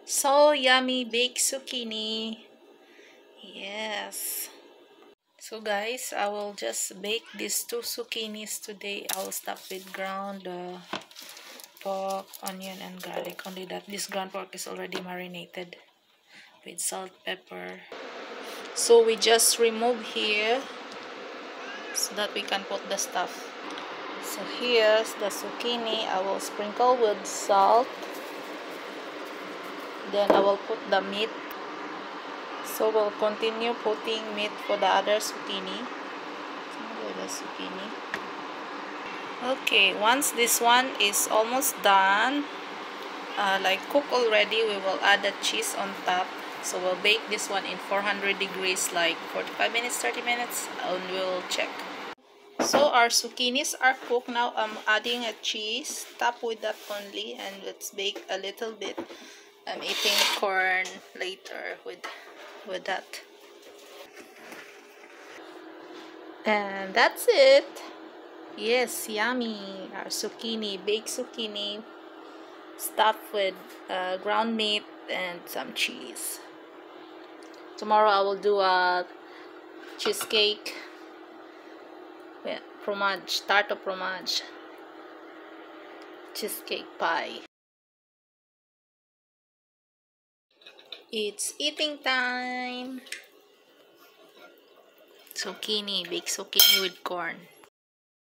So yummy baked zucchini. Yes. So guys, I will just bake these two zucchinis today. I will start with ground pork, onion, and garlic. Only that this ground pork is already marinated with salt, pepper. So we just remove here so that we can put the stuff. So here's the zucchini. I will sprinkle with salt. Then I will put the meat. So we'll continue putting meat for the other zucchini. Okay, once this one is almost done, like cooked already, we will add the cheese on top. So we'll bake this one in 400 degrees like 45 minutes, 30 minutes, and we'll check. So our zucchinis are cooked. Now I'm adding a cheese, top with that only, and let's bake a little bit. I'm eating corn later with that. And that's it. Yes, yummy. Our zucchini, baked zucchini, stuffed with ground meat and some cheese. Tomorrow I will do a cheesecake with fromage, tart of fromage, cheesecake pie. It's eating time. Zucchini, baked zucchini with corn.